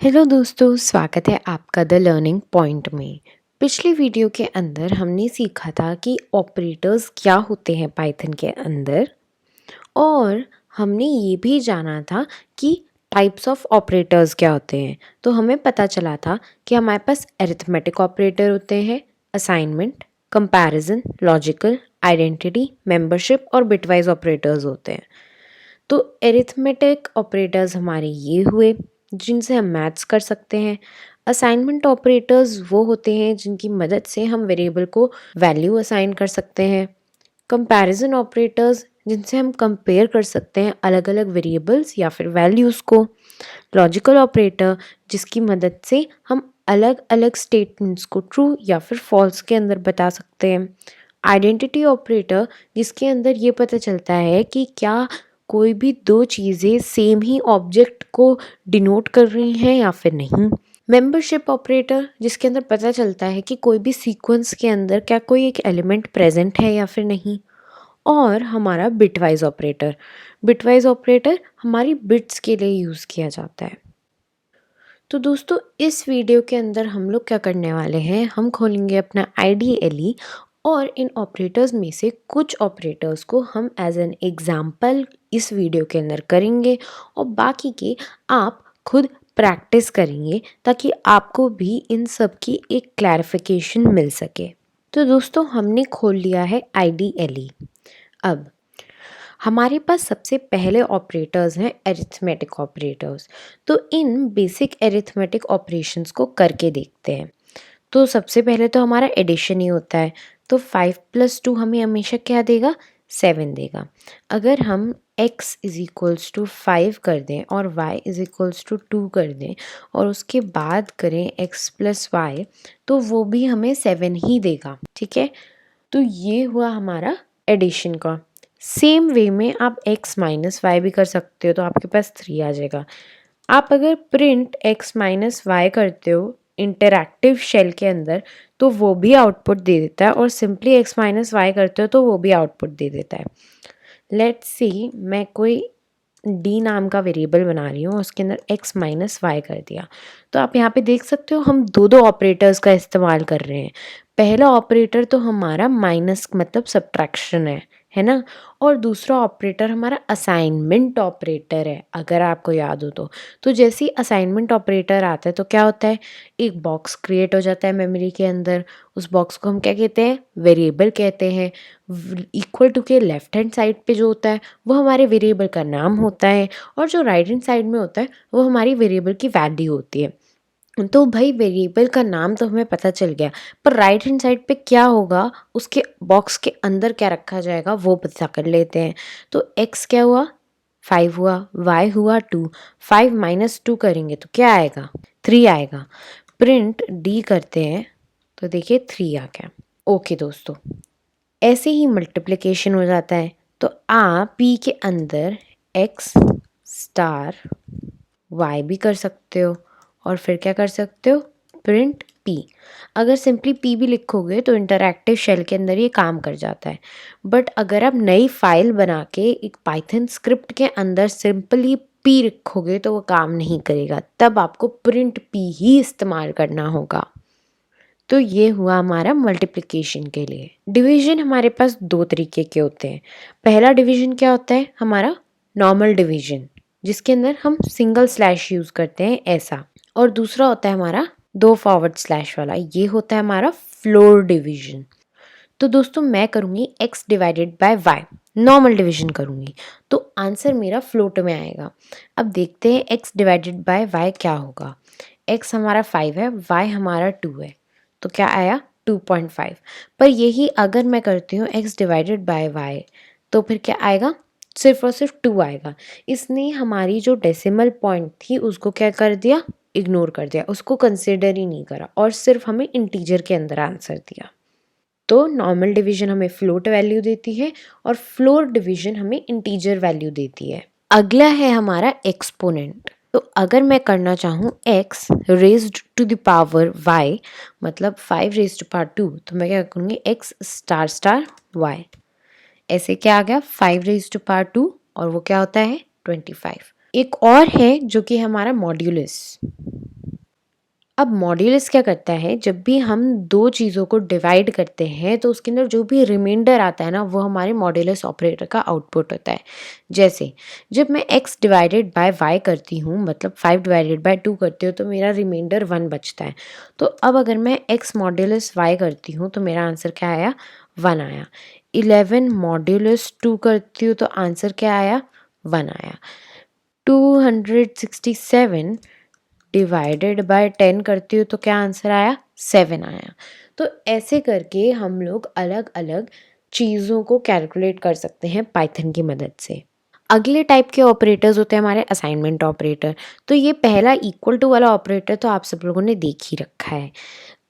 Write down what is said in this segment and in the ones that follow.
Hello दोस्तों, स्वागत है आपका द लर्निंग पॉइंट में। पिछली वीडियो के अंदर हमने सीखा था कि ऑपरेटर्स क्या होते हैं पाइथन के अंदर, और हमने ये भी जाना था कि टाइप्स ऑफ ऑपरेटर्स क्या होते हैं। तो हमें पता चला था कि हमारे पास अरिथमेटिक ऑपरेटर होते हैं, assignment, comparison, logical, identity, membership और बिटवाइज ऑपरेटर्स होते हैं। तो एरिथमेटिक ऑपरेटर्स हमारे ये हुए जिनसे हम मैथ्स कर सकते हैं। असाइनमेंट ऑपरेटर्स वो होते हैं जिनकी मदद से हम वेरिएबल को वैल्यू असाइन कर सकते हैं। कंपैरिजन ऑपरेटर्स जिनसे हम कंपेयर कर सकते हैं अलग अलग वेरिएबल्स या फिर वैल्यूज़ को। लॉजिकल ऑपरेटर जिसकी मदद से हम अलग अलग स्टेटमेंट्स को ट्रू या फिर फॉल्स के अंदर बता सकते हैं। आइडेंटिटी ऑपरेटर जिसके अंदर ये पता चलता है कि क्या कोई भी दो चीज़ें सेम ही ऑब्जेक्ट को डिनोट कर रही हैं या फिर नहीं। मेंबरशिप ऑपरेटर जिसके अंदर पता चलता है कि कोई भी सीक्वेंस के अंदर क्या कोई एक एलिमेंट प्रेजेंट है या फिर नहीं। और हमारा बिटवाइज ऑपरेटर हमारी बिट्स के लिए यूज़ किया जाता है। तो दोस्तों, इस वीडियो के अंदर हम लोग क्या करने वाले हैं, हम खोलेंगे अपना IDLE और इन ऑपरेटर्स में से कुछ ऑपरेटर्स को हम एज एन एग्जाम्पल इस वीडियो के अंदर करेंगे और बाकी के आप खुद प्रैक्टिस करेंगे ताकि आपको भी इन सब की एक क्लैरिफिकेशन मिल सके। तो दोस्तों, हमने खोल लिया है IDLE। अब हमारे पास सबसे पहले ऑपरेटर्स हैं अरिथमेटिक ऑपरेटर्स। तो इन बेसिक अरिथमेटिक ऑपरेशंस को करके देखते हैं। तो सबसे पहले तो हमारा एडिशन ही होता है। तो 5+2 हमें हमेशा क्या देगा, 7 देगा। अगर हम x इज इक्वल्स टू 5 कर दें और y इज इक्वल्स टू 2 कर दें और उसके बाद करें x प्लस वाई, तो वो भी हमें 7 ही देगा। ठीक है, तो ये हुआ हमारा एडिशन का। सेम वे में आप x माइनस वाई भी कर सकते हो, तो आपके पास 3 आ जाएगा। आप अगर प्रिंट x माइनस वाई करते हो इंटरैक्टिव शेल के अंदर तो वो भी आउटपुट दे देता है, और सिंपली x माइनस वाई करते हो तो वो भी आउटपुट दे देता है। लेट्स सी, मैं कोई d नाम का वेरिएबल बना रही हूँ, उसके अंदर x माइनस वाई कर दिया। तो आप यहाँ पे देख सकते हो हम दो दो ऑपरेटर्स का इस्तेमाल कर रहे हैं। पहला ऑपरेटर तो हमारा माइनस मतलब सब्ट्रैक्शन है ना, और दूसरा ऑपरेटर हमारा असाइनमेंट ऑपरेटर है, अगर आपको याद हो तो जैसे ही असाइनमेंट ऑपरेटर आता है तो क्या होता है, एक बॉक्स क्रिएट हो जाता है मेमोरी के अंदर। उस बॉक्स को हम क्या कहते हैं, वेरिएबल कहते हैं। इक्वल टू के लेफ्ट हैंड साइड पे जो होता है वो हमारे वेरिएबल का नाम होता है, और जो राइट हैंड साइड में होता है वो हमारी वेरिएबल की वैल्यू होती है। तो भाई वेरिएबल का नाम तो हमें पता चल गया, पर राइट हैंड साइड पे क्या होगा, उसके बॉक्स के अंदर क्या रखा जाएगा वो पता कर लेते हैं। तो x क्या हुआ, 5 हुआ, y हुआ 2। 5 माइनस 2 करेंगे तो क्या आएगा, 3 आएगा। प्रिंट d करते हैं तो देखिए 3 आ गया। ओके दोस्तों, ऐसे ही मल्टीप्लिकेशन हो जाता है। तो आप p के अंदर x स्टार y भी कर सकते हो, और फिर क्या कर सकते हो, प्रिंट p। अगर सिंपली p भी लिखोगे तो इंटरैक्टिव शेल के अंदर ये काम कर जाता है। बट अगर आप नई फाइल बना के एक पाइथन स्क्रिप्ट के अंदर सिंपली p लिखोगे तो वो काम नहीं करेगा, तब आपको प्रिंट p ही इस्तेमाल करना होगा। तो ये हुआ हमारा मल्टीप्लिकेशन के लिए। डिवीजन हमारे पास दो तरीके के होते हैं। पहला डिवीजन क्या होता है हमारा, नॉर्मल डिवीजन, जिसके अंदर हम सिंगल स्लैश यूज़ करते हैं ऐसा। और दूसरा होता है हमारा 2 फॉरवर्ड स्लैश वाला, ये होता है हमारा फ्लोर डिवीजन। तो दोस्तों, मैं करूँगी x divided by y, normal division करूँगी, तो आंसर मेरा फ्लोट में आएगा। अब देखते हैं x डिवाइडेड बाय y क्या होगा। x हमारा 5 है, y हमारा 2 है, तो क्या आया 2.5। पर यही अगर मैं करती हूँ x डिवाइडेड बाय y, तो फिर क्या आएगा, सिर्फ और सिर्फ 2 आएगा। इसने हमारी जो डेसिमल पॉइंट थी उसको क्या कर दिया, इग्नोर कर दिया, उसको कंसिडर ही नहीं करा, और सिर्फ हमें इंटीजर के अंदर आंसर दिया। तो नॉर्मल डिवीजन हमें फ्लोट वैल्यू देती है और फ्लोर डिवीजन हमें इंटीजर वैल्यू देती है। अगला है हमारा एक्सपोनेंट। तो अगर मैं करना चाहूँ x raised to the power y, मतलब 5 रेज्ड टू पावर 2, तो मैं क्या करूँगी, x स्टार स्टार y। ऐसे क्या आ गया, 5 रेज्ड टू पावर 2, और वो क्या होता है 25। एक और है जो कि हमारा मॉड्यूलस। अब मॉड्यूलस क्या करता है, जब भी हम दो चीज़ों को डिवाइड करते हैं तो उसके अंदर जो भी रिमाइंडर आता है ना, वो हमारे मॉड्यूलस ऑपरेटर का आउटपुट होता है। जैसे जब मैं x डिवाइडेड बाय y करती हूँ, मतलब 5 डिवाइडेड बाय 2 करती हूँ, तो मेरा रिमाइंडर 1 बचता है। तो अब अगर मैं x मॉड्यूलस y करती हूँ तो मेरा आंसर क्या आया, 1 आया। 11 मॉड्यूलस 2 करती हूँ तो आंसर क्या आया, 1 आया। 267 डिवाइडेड बाय 10 करती हूँ तो क्या आंसर आया, 7 आया। तो ऐसे करके हम लोग अलग अलग चीज़ों को कैलकुलेट कर सकते हैं पाइथन की मदद से। अगले टाइप के ऑपरेटर्स होते हैं हमारे असाइनमेंट ऑपरेटर। तो ये पहला इक्वल टू वाला ऑपरेटर तो आप सब लोगों ने देख ही रखा है।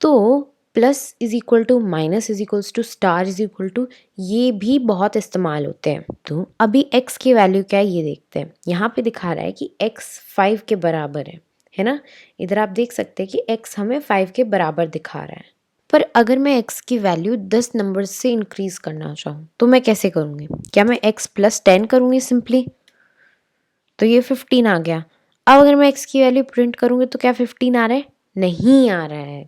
तो plus is equal to, minus is equals to, star is equal to, ये भी बहुत इस्तेमाल होते हैं। तो अभी x की वैल्यू क्या है ये देखते हैं। यहाँ पे दिखा रहा है कि x 5 के बराबर है ना। इधर आप देख सकते हैं कि x हमें 5 के बराबर दिखा रहा है। पर अगर मैं x की वैल्यू 10 नंबर से इंक्रीज करना चाहूँ तो मैं कैसे करूँगी? क्या मैं x प्लस 10 करूँगी सिंपली, तो ये 15 आ गया। अब अगर मैं x की वैल्यू प्रिंट करूँगी तो क्या 15 आ रहा है? नहीं आ रहा है।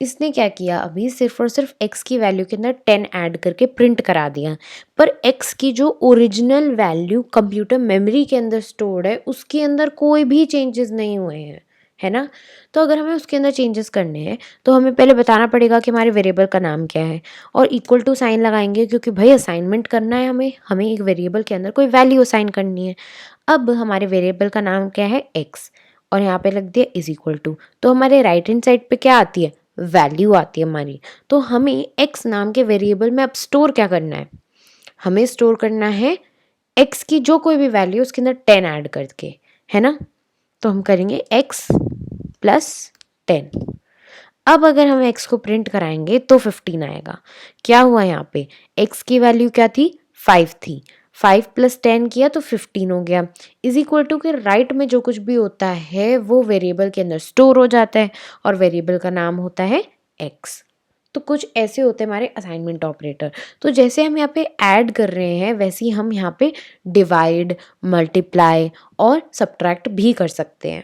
इसने क्या किया, अभी सिर्फ और सिर्फ x की वैल्यू के अंदर 10 ऐड करके प्रिंट करा दिया, पर x की जो ओरिजिनल वैल्यू कंप्यूटर मेमोरी के अंदर स्टोर्ड है उसके अंदर कोई भी चेंजेस नहीं हुए हैं, है ना। तो अगर हमें उसके अंदर चेंजेस करने हैं तो हमें पहले बताना पड़ेगा कि हमारे वेरिएबल का नाम क्या है, और इक्वल टू साइन लगाएंगे क्योंकि भाई असाइनमेंट करना है, हमें एक वेरिएबल के अंदर कोई वैल्यू असाइन करनी है। अब हमारे वेरिएबल का नाम क्या है, x, और यहाँ पे लग दिया इज इक्वल टू। तो हमारे राइट हैंड साइड पे क्या आती है, वैल्यू आती है हमारी। तो हमें x नाम के वेरिएबल में अब स्टोर क्या करना है, हमें स्टोर करना है x की जो कोई भी वैल्यू उसके अंदर 10 ऐड करके, है ना। तो हम करेंगे x प्लस 10। अब अगर हम x को प्रिंट कराएंगे तो 15 आएगा। क्या हुआ यहाँ पे, x की वैल्यू क्या थी, 5 थी, 5 प्लस 10 किया तो 15 हो गया। इज इक्वल टू के राइट में जो कुछ भी होता है वो वेरिएबल के अंदर स्टोर हो जाता है, और वेरिएबल का नाम होता है x। तो कुछ ऐसे होते हैं हमारे असाइनमेंट ऑपरेटर। तो जैसे हम यहाँ पे ऐड कर रहे हैं वैसे ही हम यहाँ पे डिवाइड, मल्टीप्लाई और सब्ट्रैक्ट भी कर सकते हैं।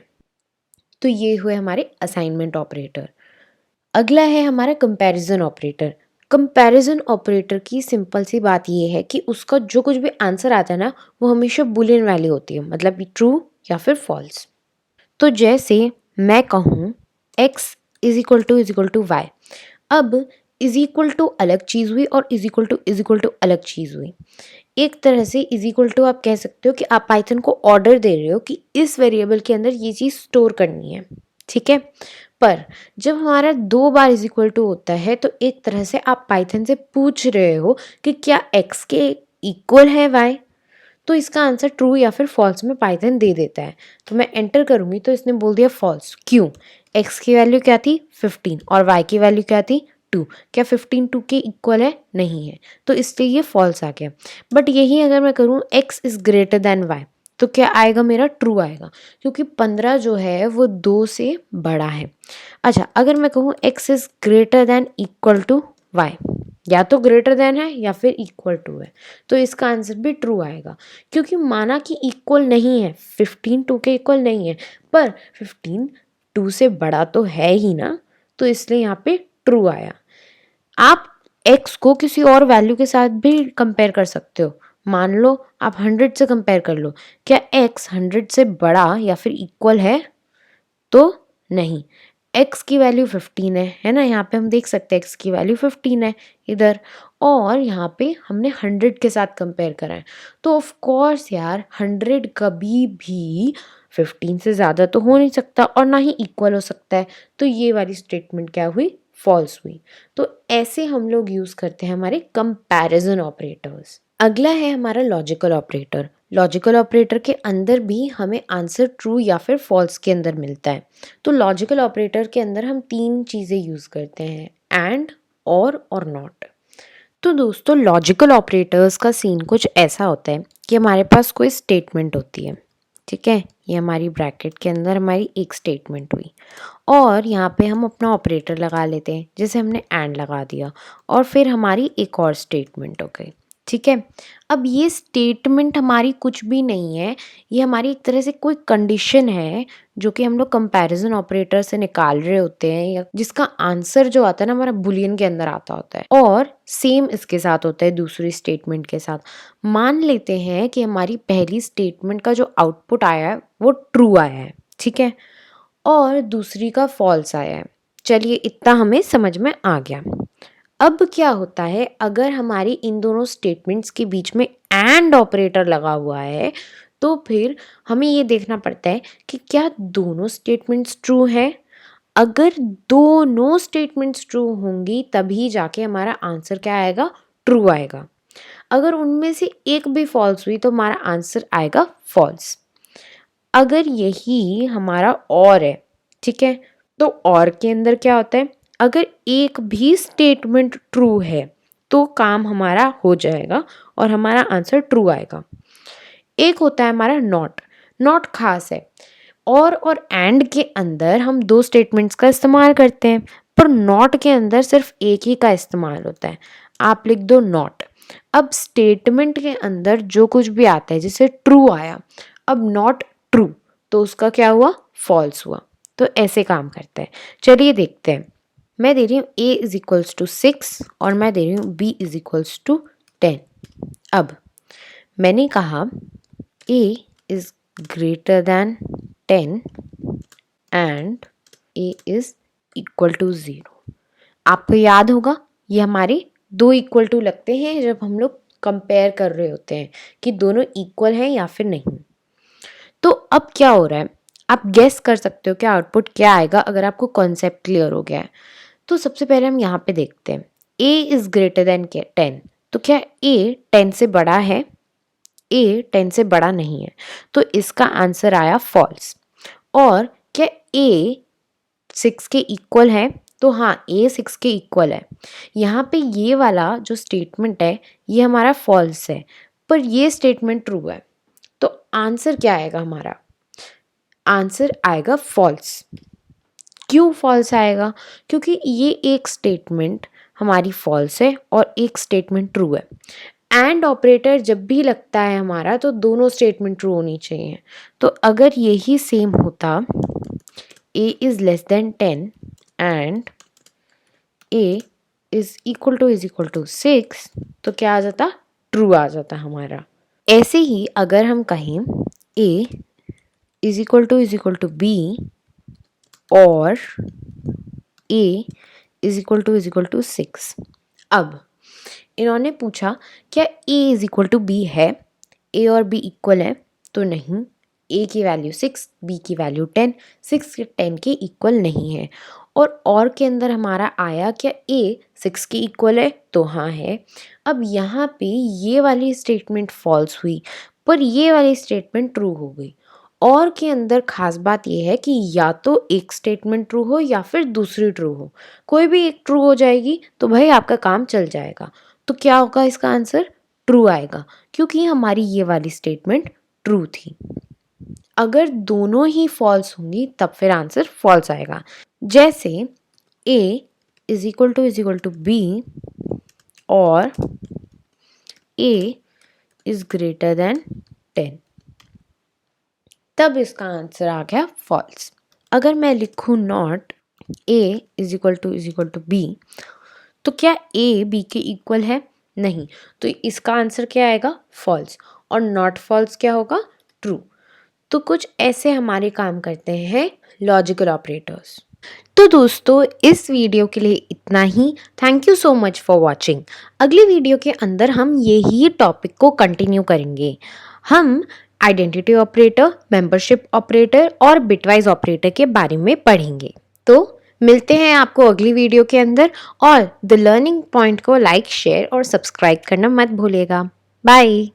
तो ये हुए हमारे असाइनमेंट ऑपरेटर। अगला है हमारा कंपैरिजन ऑपरेटर। कंपैरिजन ऑपरेटर की सिंपल सी बात ये है कि उसका जो कुछ भी आंसर आता है ना वो हमेशा बुलियन वैल्यू होती है, मतलब ट्रू या फिर फॉल्स। तो जैसे मैं कहूँ x is equal to y, अब इज इक्वल टू अलग चीज़ हुई और इज इक्वल टू अलग चीज़ हुई। एक तरह से इज इक्वल टू आप कह सकते हो कि आप पाइथन को ऑर्डर दे रहे हो कि इस वेरिएबल के अंदर ये चीज़ स्टोर करनी है, ठीक है। पर जब हमारा 2 बार इज इक्वल टू होता है तो एक तरह से आप पाइथन से पूछ रहे हो कि क्या x के इक्वल है y। तो इसका आंसर ट्रू या फिर फॉल्स में पाइथन दे देता है। तो मैं एंटर करूँगी तो इसने बोल दिया फॉल्स। क्यों, x की वैल्यू क्या थी 15 और y की वैल्यू क्या थी 2। क्या 15 2 के इक्वल है, नहीं है, तो इसलिए ये फॉल्स आ गया। बट यही अगर मैं करूँ x is greater then y तो क्या आएगा, मेरा ट्रू आएगा, क्योंकि 15 जो है वो 2 से बड़ा है। अच्छा, अगर मैं कहूँ x is greater than equal to y, या तो ग्रेटर देन है या फिर इक्वल टू है, तो इसका आंसर भी ट्रू आएगा। क्योंकि माना कि इक्वल नहीं है, 15 2 के इक्वल नहीं है, पर 15 2 से बड़ा तो है ही ना, तो इसलिए यहाँ पे ट्रू आया। आप x को किसी और वैल्यू के साथ भी कंपेयर कर सकते हो। मान लो आप 100 से कंपेयर कर लो, क्या x 100 से बड़ा या फिर इक्वल है, तो नहीं। x की वैल्यू 15 है ना, यहाँ पे हम देख सकते हैं x की वैल्यू 15 है इधर, और यहाँ पे हमने 100 के साथ कंपेयर करा है। तो ऑफ कोर्स यार 100 कभी भी 15 से ज़्यादा तो हो नहीं सकता और ना ही इक्वल हो सकता है। तो ये वाली स्टेटमेंट क्या हुई, फॉल्स हुई। तो ऐसे हम लोग यूज़ करते हैं हमारे कंपैरिजन ऑपरेटर्स। अगला है हमारा लॉजिकल ऑपरेटर। लॉजिकल ऑपरेटर के अंदर भी हमें आंसर ट्रू या फिर फॉल्स के अंदर मिलता है। तो लॉजिकल ऑपरेटर के अंदर हम 3 चीज़ें यूज़ करते हैं, एंड, और नॉट। तो दोस्तों लॉजिकल ऑपरेटर्स का सीन कुछ ऐसा होता है कि हमारे पास कोई स्टेटमेंट होती है, ठीक है। ये हमारी ब्रैकेट के अंदर हमारी एक स्टेटमेंट हुई, और यहाँ पे हम अपना ऑपरेटर लगा लेते हैं, जैसे हमने एंड लगा दिया, और फिर हमारी एक और स्टेटमेंट हो गई, ठीक है। अब ये स्टेटमेंट हमारी कुछ भी नहीं है, ये हमारी एक तरह से कोई कंडीशन है जो कि हम लोग कंपैरिजन ऑपरेटर से निकाल रहे होते हैं, या जिसका आंसर जो आता है ना हमारा बुलियन के अंदर आता होता है। और सेम इसके साथ होता है दूसरी स्टेटमेंट के साथ। मान लेते हैं कि हमारी पहली स्टेटमेंट का जो आउटपुट आया है वो ट्रू आया है, ठीक है, और दूसरी का फॉल्स आया है। चलिए इतना हमें समझ में आ गया। अब क्या होता है, अगर हमारी इन दोनों स्टेटमेंट्स के बीच में एंड ऑपरेटर लगा हुआ है तो फिर हमें ये देखना पड़ता है कि क्या दोनों स्टेटमेंट्स ट्रू है। अगर दोनों स्टेटमेंट्स ट्रू होंगी तभी जाके हमारा आंसर क्या आएगा, ट्रू आएगा। अगर उनमें से एक भी फॉल्स हुई तो हमारा आंसर आएगा फॉल्स। अगर यही हमारा और है, ठीक है, तो और के अंदर क्या होता है, अगर एक भी स्टेटमेंट ट्रू है तो काम हमारा हो जाएगा और हमारा आंसर ट्रू आएगा। एक होता है हमारा नॉट। नॉट खास है, और एंड के अंदर हम दो स्टेटमेंट्स का इस्तेमाल करते हैं, पर नॉट के अंदर सिर्फ एक ही का इस्तेमाल होता है। आप लिख दो नॉट। अब स्टेटमेंट के अंदर जो कुछ भी आता है, जैसे ट्रू आया, अब नॉट ट्रू तो उसका क्या हुआ, फॉल्स हुआ। तो ऐसे काम करता है। चलिए देखते हैं। मैं दे रही हूँ a इज इक्वल्स टू 6 और मैं दे रही हूँ b इज इक्वल्स टू 10। अब मैंने कहा a is greater than 10 and a is equal to 0। आपको याद होगा ये हमारे दो इक्वल टू लगते हैं जब हम लोग कंपेयर कर रहे होते हैं कि दोनों इक्वल हैं या फिर नहीं। तो अब क्या हो रहा है, आप गेस कर सकते हो क्या आउटपुट क्या आएगा अगर आपको कॉन्सेप्ट क्लियर हो गया है। तो सबसे पहले हम यहाँ पे देखते हैं a इज ग्रेटर देन 10। तो क्या a 10 से बड़ा है, a 10 से बड़ा नहीं है, तो इसका आंसर आया फॉल्स। और क्या a 6 के इक्वल है, तो हाँ a 6 के इक्वल है। यहाँ पे ये वाला जो स्टेटमेंट है ये हमारा फॉल्स है, पर ये स्टेटमेंट ट्रू है। तो आंसर क्या आएगा, हमारा आंसर आएगा फॉल्स। क्यों फॉल्स आएगा, क्योंकि ये एक स्टेटमेंट हमारी फॉल्स है और एक स्टेटमेंट ट्रू है। एंड ऑपरेटर जब भी लगता है हमारा तो दोनों स्टेटमेंट ट्रू होनी चाहिए। तो अगर यही सेम होता, a is less than 10 and a is equal to 6, तो क्या आ जाता, ट्रू आ जाता हमारा। ऐसे ही अगर हम कहें a is equal to b और a इज इक्वल टू 6। अब इन्होंने पूछा क्या a is equal to b है, a और b इक्वल है, तो नहीं। a की वैल्यू 6, b की वैल्यू 10, 6 के 10 के इक्वल नहीं है। और के अंदर हमारा आया क्या a 6 के इक्वल है, तो हाँ है। अब यहाँ पे ये वाली स्टेटमेंट फॉल्स हुई पर ये वाली स्टेटमेंट ट्रू हो गई। और के अंदर खास बात यह है कि या तो एक स्टेटमेंट ट्रू हो या फिर दूसरी ट्रू हो, कोई भी एक ट्रू हो जाएगी तो भाई आपका काम चल जाएगा। तो क्या होगा, इसका आंसर ट्रू आएगा क्योंकि हमारी ये वाली स्टेटमेंट ट्रू थी। अगर दोनों ही फॉल्स होंगी तब फिर आंसर फॉल्स आएगा। जैसे a is equal to b और a इज ग्रेटर देन 10, तब इसका आंसर आ गया फॉल्स। अगर मैं लिखूँ not a is equal to b, तो क्या a b के इक्वल है, नहीं, तो इसका आंसर क्या आएगा, फॉल्स। और नॉट फॉल्स क्या होगा, ट्रू। तो कुछ ऐसे हमारे काम करते हैं लॉजिकल ऑपरेटर्स। तो दोस्तों इस वीडियो के लिए इतना ही। Thank you so much for watching. अगली वीडियो के अंदर हम यही टॉपिक को कंटिन्यू करेंगे। हम आइडेंटिटी ऑपरेटर, मेंबरशिप ऑपरेटर और बिटवाइज ऑपरेटर के बारे में पढ़ेंगे। तो मिलते हैं आपको अगली वीडियो के अंदर, और द लर्निंग पॉइंट को लाइक, शेयर और सब्सक्राइब करना मत भूलिएगा। बाय।